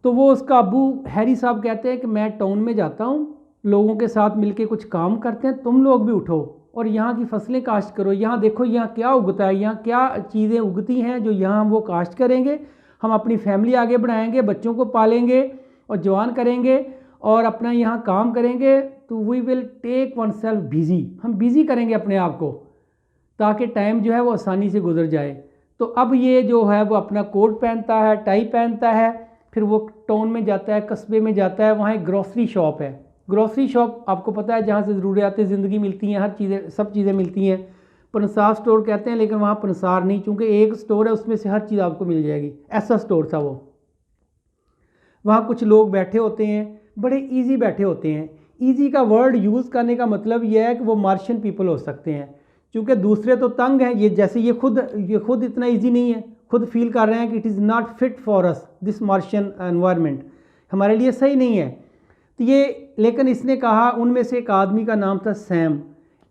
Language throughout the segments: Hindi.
तो वो उसका अबू हैरी साहब कहते हैं कि मैं टाउन में जाता हूँ, लोगों के साथ मिलके कुछ काम करते हैं, तुम लोग भी उठो और यहाँ की फसलें काश्त करो, यहाँ देखो यहाँ क्या उगता है, यहाँ क्या चीज़ें उगती हैं जो यहाँ हम वो काश्त करेंगे, हम अपनी फैमिली आगे बढ़ाएंगे, बच्चों को पालेंगे और जवान करेंगे और अपना यहाँ काम करेंगे। तो we will take one self busy, हम बिज़ी करेंगे अपने आप को ताकि टाइम जो है वो आसानी से गुजर जाए। तो अब ये जो है वो अपना कोट पहनता है, टाई पहनता है, फिर वो टाउन में जाता है, कस्बे में जाता है, वहाँ एक ग्रॉसरी शॉप है। ग्रॉसरी शॉप आपको पता है जहाँ से ज़रूरियात ज़िंदगी मिलती हैं, हर चीज़ें सब चीज़ें मिलती हैं। पनसार स्टोर कहते हैं लेकिन वहाँ पनसार नहीं, चूँकि एक स्टोर है उसमें से हर चीज़ आपको मिल जाएगी, ऐसा स्टोर था वो। वहाँ कुछ लोग बैठे होते हैं, बड़े इजी बैठे होते हैं। इजी का वर्ड यूज़ करने का मतलब यह है कि वो मार्शियन पीपल हो सकते हैं, क्योंकि दूसरे तो तंग हैं, ये जैसे ये खुद इतना इजी नहीं है, खुद फील कर रहे हैं कि it is not fit for us this Martian environment, हमारे लिए सही नहीं है। तो ये लेकिन इसने कहा, उनमें से एक आदमी का नाम था सैम,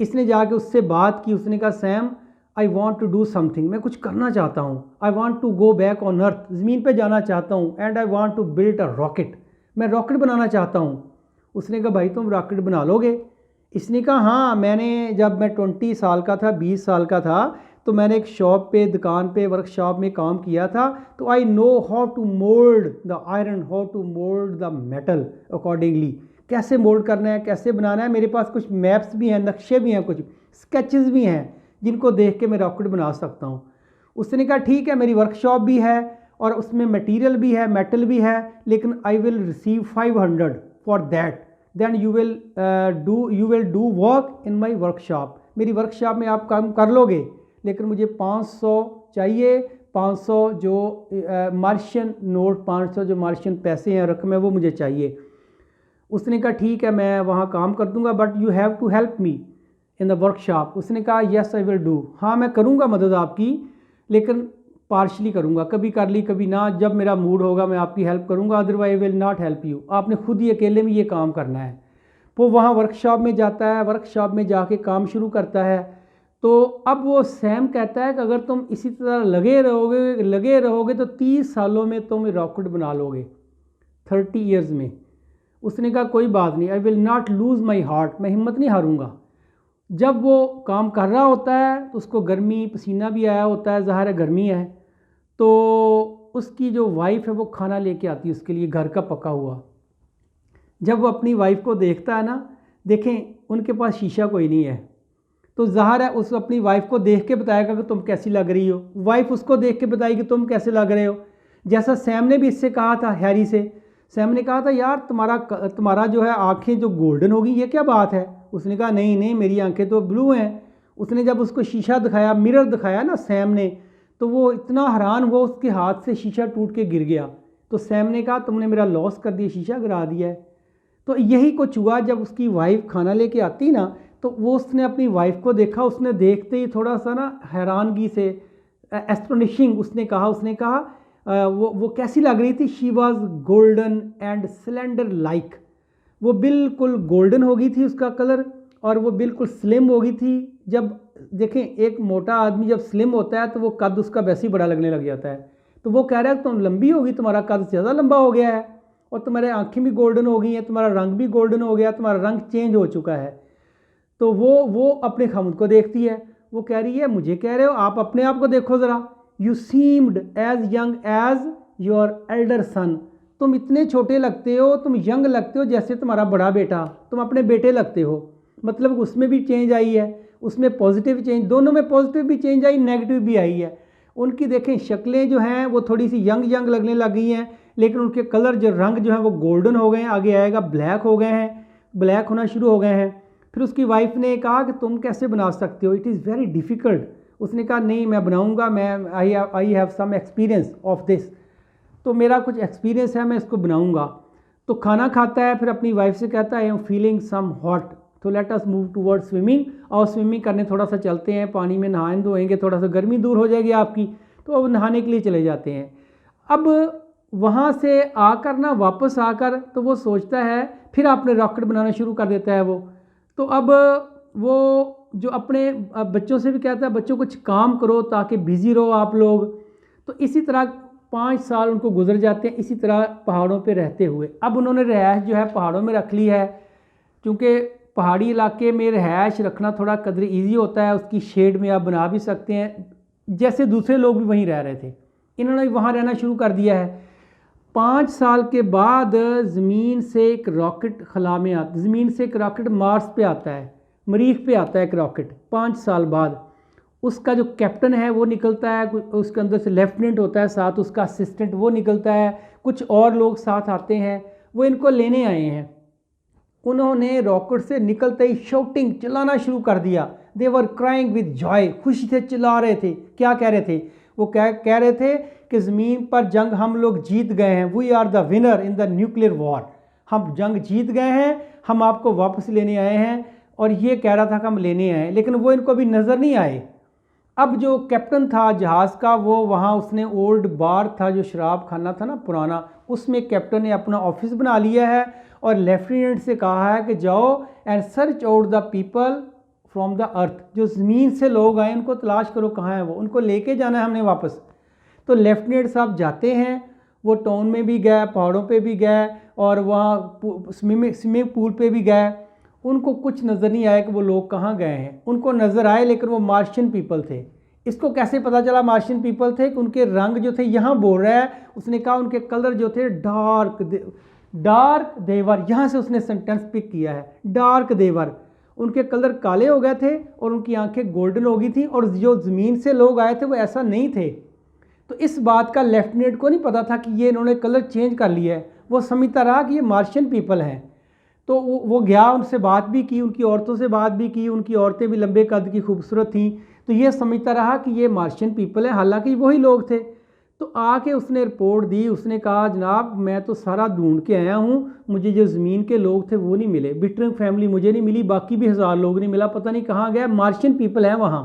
इसने जाके उससे बात की, उसने कहा Sam I want to do something, मैं कुछ करना चाहता हूँ, I want to go back on earth, ज़मीन पर जाना चाहता हूँ, and I want to build a rocket, मैं रॉकेट बनाना चाहता हूँ। उसने कहा भाई तुम रॉकेट बना लोगे? इसने कहा हाँ, मैंने जब मैं 20 साल का था, 20 साल का था, तो मैंने एक शॉप पे, दुकान पे, वर्कशॉप में काम किया था, तो I know how to mould the iron, how to mould the metal accordingly, कैसे मोल्ड करना है, कैसे बनाना है। मेरे पास कुछ मैप्स भी हैं, नक्शे भी हैं, कुछ स्केचेस भी हैं जिनको देख के मैं रॉकेट बना सकता हूँ। उसने कहा ठीक है, मेरी वर्कशॉप भी है और उसमें मटेरियल भी है, मेटल भी है, लेकिन I will receive 500 for that, then you will do work in my workshop, मेरी वर्कशॉप में आप काम कर लोगे, लेकिन मुझे 500 चाहिए, 500 जो मार्शियन नोट, 500 जो मार्शियन पैसे हैं, रकम है, वो मुझे चाहिए। उसने कहा ठीक है मैं वहाँ काम कर दूंगा, but you have to help me in the workshop. उसने कहा येस आई विल डू, हाँ मैं करूँगा मदद आपकी, लेकिन पार्शली करूँगा, कभी कर ली कभी ना, जब मेरा मूड होगा मैं आपकी हेल्प करूँगा, otherwise will not help you, आपने खुद ही अकेले में ये काम करना है। वो वहाँ वर्कशॉप में जाता है, वर्कशॉप में जाके काम शुरू करता है। तो अब वो सैम कहता है कि अगर तुम इसी तरह लगे रहोगे तो 30 सालों में तुम रॉकेट बना लोगे, 30 ईयर्स में। उसने कहा कोई बात नहीं, I will not lose my heart, मैं हिम्मत नहीं हारूंगा। जब वो काम कर रहा होता है तो उसको गर्मी, पसीना भी आया होता है, ज़ाहिर है गर्मी है, तो उसकी जो वाइफ है वो खाना लेके आती है उसके लिए, घर का पका हुआ। जब वो अपनी वाइफ को देखता है ना, देखें उनके पास शीशा कोई नहीं है, तो ज़ाहिर है उस अपनी वाइफ को देख के बताएगा कि तुम कैसी लग रही हो, वाइफ उसको देख के बताएगी तुम कैसे लग रहे हो। जैसा सैम ने भी इससे कहा था, हैरी से, सैम ने कहा था यार तुम्हारा जो है आंखें जो गोल्डन होगी, ये क्या बात है? उसने कहा नहीं नहीं मेरी आंखें तो ब्लू हैं। उसने जब उसको शीशा दिखाया, मिरर दिखाया ना सैम ने, तो वो इतना हैरान हुआ, उसके हाथ से शीशा टूट के गिर गया। तो सैम ने कहा तुमने मेरा लॉस कर दिया, शीशा गिरा दिया है। तो यही कुछ हुआ, जब उसकी वाइफ खाना लेके आती ना, तो वो उसने अपनी वाइफ को देखा, उसने देखते ही थोड़ा सा ना हैरानगी से, एस्टोनिशिंग उसने कहा वो कैसी लग रही थी? She was golden and cylinder like, वो बिल्कुल गोल्डन हो गई थी उसका कलर, और वो बिल्कुल स्लिम हो गई थी। जब देखें एक मोटा आदमी जब स्लिम होता है तो वो कद उसका वैसे ही बड़ा लगने लग जाता है। तो वो कह रहा है तुम लंबी होगी, तुम्हारा कद ज़्यादा लंबा हो गया है, और तुम्हारे आँखें भी गोल्डन हो गई हैं, तुम्हारा रंग भी गोल्डन हो गया, तुम्हारा रंग चेंज हो चुका है। तो वो अपने खामुद को देखती है, वो कह रही है मुझे कह रहे हो, आप अपने आप को देखो ज़रा, you seemed as young as your elder son, तुम इतने छोटे लगते हो, तुम यंग लगते हो जैसे तुम्हारा बड़ा बेटा, तुम अपने बेटे लगते हो। मतलब उसमें भी चेंज आई है, उसमें पॉजिटिव चेंज, दोनों में पॉजिटिव भी चेंज आई, नेगेटिव भी आई है। उनकी देखें शक्लें जो हैं वो थोड़ी सी यंग लगने लग गई हैं, लेकिन उनके कलर जो रंग जो है वो गोल्डन हो गए हैं, आगे आएगा ब्लैक हो गए हैं, ब्लैक होना शुरू हो गए हैं। फिर उसकी वाइफ ने कहा कि तुम कैसे बना सकते हो, इट इज़ वेरी डिफ़िकल्ट। उसने कहा नहीं मैं बनाऊंगा, मैं I have some experience of this, तो मेरा कुछ एक्सपीरियंस है, मैं इसको बनाऊंगा। तो खाना खाता है, फिर अपनी वाइफ से कहता है I am feeling some hot, तो let us move toward swimming, और स्विमिंग करने थोड़ा सा चलते हैं, पानी में नहाएं धोएंगे, थोड़ा सा गर्मी दूर हो जाएगी आपकी। तो अब नहाने के लिए चले जाते हैं। अब वहाँ से आकर ना, वापस आकर तो वो सोचता है, फिर आपने रॉकेट बनाना शुरू कर देता है वो। तो अब वो जो अपने बच्चों से भी कहता है बच्चों कुछ काम करो ताकि बिज़ी रहो आप लोग। तो इसी तरह 5 साल उनको गुजर जाते हैं इसी तरह पहाड़ों पे रहते हुए। अब उन्होंने रहायश जो है पहाड़ों में रख ली है, क्योंकि पहाड़ी इलाके में रहायश रखना थोड़ा कदर ईजी होता है, उसकी शेड में आप बना भी सकते हैं, जैसे दूसरे लोग भी वहीं रह रहे थे, इन्होंने वहाँ रहना शुरू कर दिया है। 5 साल के बाद ज़मीन से एक रॉकेट खला में आता, ज़मीन से एक रॉकेट मार्स पे आता है, मरीख पे आता है एक रॉकेट 5 साल बाद। उसका जो कैप्टन है वो निकलता है, उसके अंदर से लेफ्टिनेंट होता है, साथ उसका असिस्टेंट वो निकलता है, कुछ और लोग साथ आते हैं, वो इनको लेने आए हैं। उन्होंने रॉकेट से निकलते ही शॉटिंग चिल्लाना शुरू कर दिया। दे वर क्राइंग विद जॉय, खुशी से चिल्ला रहे थे। क्या कह रहे थे वो? कह रहे थे कि ज़मीन पर जंग हम लोग जीत गए हैं, we are the winner in the nuclear war, हम जंग जीत गए हैं, हम आपको वापस लेने आए हैं। और ये कह रहा था कि हम लेने आए, लेकिन वो इनको अभी नज़र नहीं आए। अब जो कैप्टन था जहाज़ का, वो वहाँ उसने ओल्ड बार था जो शराब खाना था ना पुराना, उसमें कैप्टन ने अपना ऑफिस बना लिया है और लेफ्टिनेंट से कहा है कि जाओ and search out the people from the earth, जो ज़मीन से लोग आए उनको तलाश करो कहाँ है वो, उनको लेके जाना है हमने वापस। तो लेफ्टिनेंट साहब जाते हैं, वो टाउन में भी गए, पहाड़ों पे भी गए और वहाँ स्विमिंग पूल पे भी गए। उनको कुछ नज़र नहीं आया कि वो लोग कहाँ गए हैं। उनको नज़र आए लेकिन वो मार्शियन पीपल थे। इसको कैसे पता चला मार्शियन पीपल थे? कि उनके रंग जो थे, यहाँ बोल रहा है उसने कहा उनके कलर जो थे डार्क देवर, यहाँ से उसने सेंटेंस पिक किया है, डार्क देवर। उनके कलर काले हो गए थे और उनकी आंखें गोल्डन हो गई थी, और जो ज़मीन से लोग आए थे वो ऐसा नहीं थे। तो इस बात का लेफ्टिनेंट को नहीं पता था कि ये इन्होंने कलर चेंज कर लिया है, वो समझता रहा कि ये मार्शियन पीपल हैं। तो वो गया, उनसे बात भी की, उनकी औरतों से बात भी की, उनकी औरतें भी लंबे कद की खूबसूरत थीं, तो ये समझता रहा कि ये मार्शियन पीपल हैं, हालांकि वही लोग थे। तो आके उसने रिपोर्ट दी, उसने कहा जनाब मैं तो सारा ढूंढ के आया हूँ, मुझे जो ज़मीन के लोग थे वो नहीं मिले, बिटरिंग फैमिली मुझे नहीं मिली, बाकी भी 1000 लोग नहीं मिला, पता नहीं कहाँ गया, मार्शियन पीपल हैं वहाँ।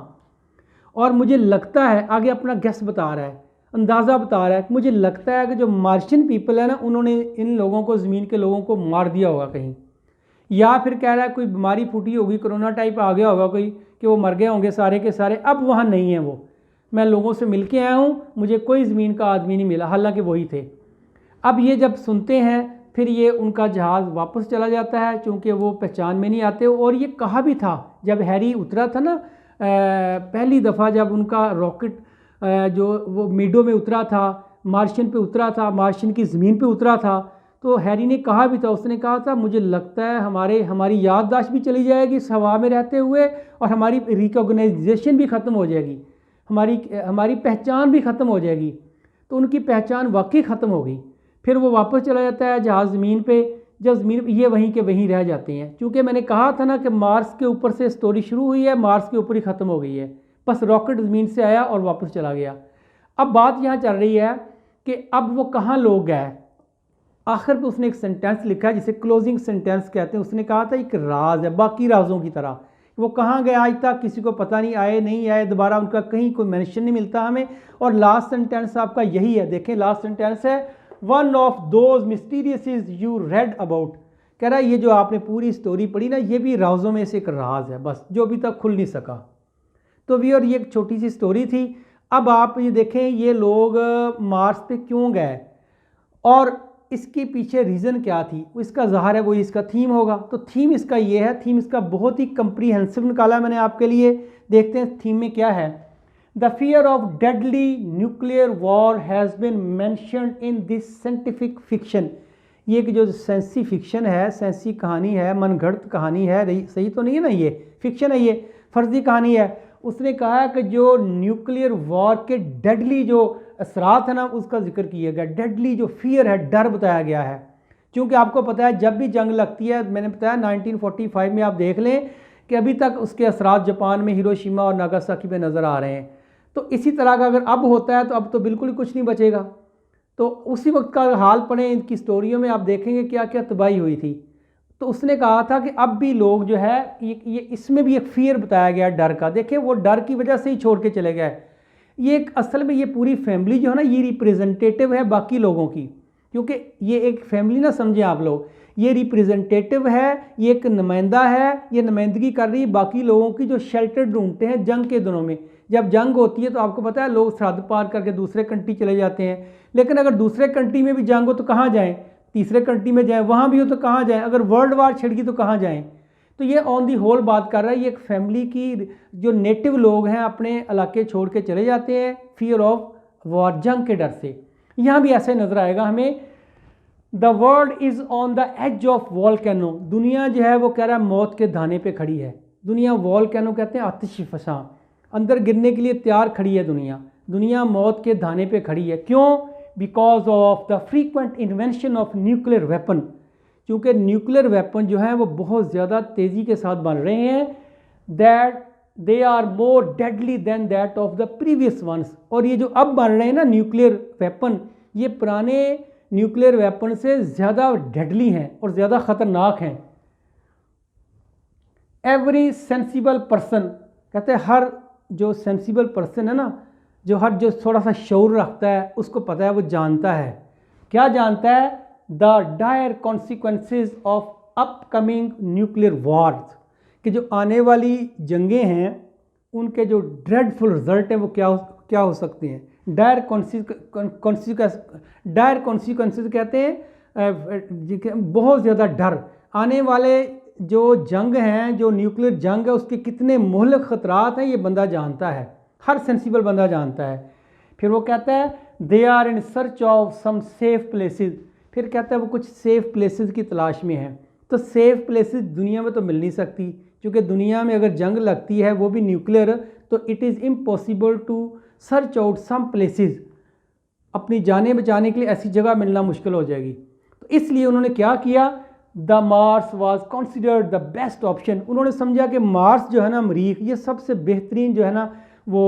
और मुझे लगता है, आगे अपना गेस बता रहा है, अंदाज़ा बता रहा है, मुझे लगता है कि जो मार्शियन पीपल है ना, उन्होंने इन लोगों को, ज़मीन के लोगों को मार दिया होगा कहीं, या फिर कह रहा है कोई बीमारी फूटी होगी, कोरोना टाइप आ गया होगा कोई, कि वो मर गए होंगे सारे के सारे, अब वहाँ नहीं है वो। मैं लोगों से मिल के आया हूँ, मुझे कोई ज़मीन का आदमी नहीं मिला, हालांकि वही थे। अब ये जब सुनते हैं फिर ये उनका जहाज़ वापस चला जाता है, चूँकि वो पहचान में नहीं आते। और ये कहा भी था जब हैरी उतरा था ना, पहली दफ़ा जब उनका रॉकेट जो वो मीडो में उतरा था, मार्शियन पे उतरा था, मार्शियन की ज़मीन पे उतरा था, तो हैरी ने कहा भी था, उसने कहा था मुझे लगता है हमारी याददाश्त भी चली जाएगी इस हवा में रहते हुए, और हमारी रिकॉग्नाइजेशन भी ख़त्म हो जाएगी, हमारी पहचान भी ख़त्म हो जाएगी। तो उनकी पहचान वाकई ख़त्म हो गई। फिर वो वापस चला जाता है जहाज़ ज़मीन पे, जब ज़मीन ये वहीं के वहीं रह जाते हैं। क्योंकि मैंने कहा था ना कि मार्स के ऊपर से स्टोरी शुरू हुई है, मार्स के ऊपर ही ख़त्म हो गई है, बस रॉकेट ज़मीन से आया और वापस चला गया। अब बात यहाँ चल रही है कि अब वो कहाँ लोग गए। आखिर पे उसने एक सेंटेंस लिखा है जिसे क्लोजिंग सेंटेंस कहते हैं। उसने कहा था एक राज है, बाकी राजों की तरह। वो कहाँ गए आज तक किसी को पता नहीं, आए नहीं आए दोबारा, उनका कहीं कोई मेंशन नहीं मिलता हमें। और लास्ट सेंटेंस आपका यही है, देखें लास्ट सेंटेंस है, one of those mysterious you read about. कह रहा है ये जो आपने पूरी स्टोरी पढ़ी ना, ये भी राजों में से एक राज है, बस जो अभी तक खुल नहीं सका। तो व्यूअर ये एक छोटी सी स्टोरी थी। अब आप ये देखें ये लोग मार्स पे क्यों गए और इसके पीछे रीज़न क्या थी, इसका ज़ाहिर है वो इसका थीम होगा। तो थीम इसका ये है, थीम इसका बहुत ही कंप्रीहेंसिव निकाला मैंने आपके लिए। देखते हैं थीम में क्या है। The fear of deadly nuclear war has been mentioned in this scientific fiction. ये कि जो सेंसी फिक्शन है, सेंसी कहानी है, मनगढ़ंत कहानी है, सही तो नहीं है ना, ये फिक्शन है, ये फर्जी कहानी है। उसने कहा है कि जो न्यूक्लियर वॉर के डेडली जो असरात है ना, उसका जिक्र किया गया। डेडली जो फियर है, डर बताया गया है। क्योंकि आपको पता है जब भी जंग लगती है, मैंने बताया 1945 में आप देख लें कि अभी तक उसके असरात जापान में हिरोशिमा और नागासाकी पे नज़र आ रहे हैं। तो इसी तरह का अगर अब होता है तो अब तो बिल्कुल ही कुछ नहीं बचेगा। तो उसी वक्त का हाल पढ़ें, इनकी स्टोरियों में आप देखेंगे क्या क्या तबाही हुई थी। तो उसने कहा था कि अब भी लोग जो है ये इसमें भी एक फियर बताया गया डर का। देखिए वो डर की वजह से ही छोड़ के चले गए। ये एक असल में ये पूरी फैमिली जो है ना, ये रिप्रेजेंटेटिव है बाकी लोगों की। क्योंकि ये एक फैमिली ना समझें आप लोग, ये रिप्रेजेंटेटिव है, ये एक नुमाइंदा है, ये नुमाइंदगी कर रही है बाकी लोगों की जो शेल्टर ढूंढते हैं जंग के दिनों में। जब जंग होती है तो आपको पता है लोग सरहद पार करके दूसरे कंट्री चले जाते हैं, लेकिन अगर दूसरे कंट्री में भी जंग हो तो कहाँ जाएँ, तीसरे कंट्री में जाएँ, वहाँ भी हो तो कहाँ जाएँ, अगर वर्ल्ड वार छिड़ गई तो कहाँ जाएँ। तो ये ऑन दी होल बात कर रहा है, ये एक फैमिली की जो नेटिव लोग हैं अपने इलाके छोड़ के चले जाते हैं फियर ऑफ वॉर, जंग के डर से। यहाँ भी ऐसे नज़र आएगा हमें। The world is on the edge of volcano, दुनिया जो है वो कह रहा है मौत के धाने पे खड़ी है। दुनिया वॉल्केनो कहते हैं आतिश फसां, अंदर गिरने के लिए तैयार खड़ी है दुनिया। दुनिया मौत के धाने पे खड़ी है, क्यों? Because of the frequent invention of nuclear weapon, क्योंकि न्यूक्लियर वेपन जो हैं वो बहुत ज़्यादा तेज़ी के साथ बन रहे हैं। That they are more deadly than that of the previous ones, और ये जो अब बन रहे हैं ना न्यूक्लियर वेपन, ये पुराने न्यूक्लियर वेपन से ज़्यादा डेडली हैं और ज़्यादा ख़तरनाक हैं। एवरी सेंसिबल पर्सन, कहते हैं हर जो सेंसिबल पर्सन है ना, जो थोड़ा सा शऊर रखता है, उसको पता है, वो जानता है। क्या जानता है? The dire consequences of upcoming nuclear Wars, कि जो आने वाली जंगें हैं उनके जो ड्रेडफुल रिजल्ट हैं वो क्या हो सकते हैं। डायर कॉन्सिक्वेंसेस कहते हैं बहुत ज़्यादा डर। आने वाले जो जंग हैं, जो न्यूक्लियर जंग है, उसके कितने मुहलक ख़तरात हैं ये बंदा जानता है, हर सेंसिबल बंदा जानता है। फिर वो कहता है they are in search of some safe places, फिर कहता है वो कुछ सेफ प्लेसेस की तलाश में है। तो सेफ प्लेसेस दुनिया में तो मिल नहीं सकती, क्योंकि दुनिया में अगर जंग लगती है वो भी न्यूक्लियर, तो it is impossible to search out some places, अपनी जानें बचाने के लिए ऐसी जगह मिलना मुश्किल हो जाएगी। तो इसलिए उन्होंने क्या किया, the Mars was considered the best option. उन्होंने समझा कि मार्स जो है ना, मरीख, ये सबसे बेहतरीन जो है ना वो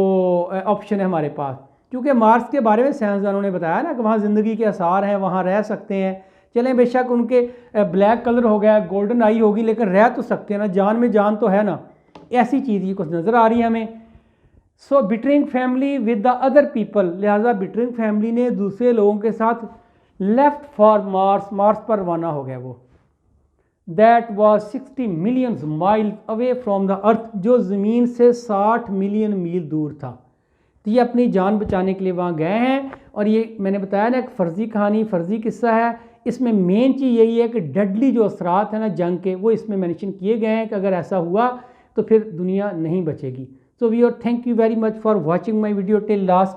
ऑप्शन है हमारे पास, क्योंकि मार्स के बारे में साइंसदानों ने बताया ना कि वहाँ ज़िंदगी के आसार हैं, वहाँ रह सकते हैं। चलें बेशक उनके ब्लैक कलर हो गया, गोल्डन आई होगी, लेकिन रह तो सकते हैं ना, जान में जान तो है ना। ऐसी चीज़ ये कुछ नज़र आ रही है हमें। So bittering family with the other people, लिहाजा बिटरिंग फैमिली ने दूसरे लोगों के साथ लेफ्ट फॉर मार्स, मार्स पर रवाना हो गया। वो that was 60 million mile away from the earth, जो ज़मीन से 60 मिलियन मील दूर था। तो ये अपनी जान बचाने के लिए वहाँ गए हैं। और ये मैंने बताया ना एक फ़र्ज़ी कहानी, फ़र्ज़ी किस्सा है। इसमें मेन चीज़ यही है कि डेडली जो असरात हैं ना जंग के, वो इसमें मेंशन किए गए हैं कि अगर ऐसा हुआ तो फिर दुनिया नहीं बचेगी। So we are thank you very much for watching my video till last.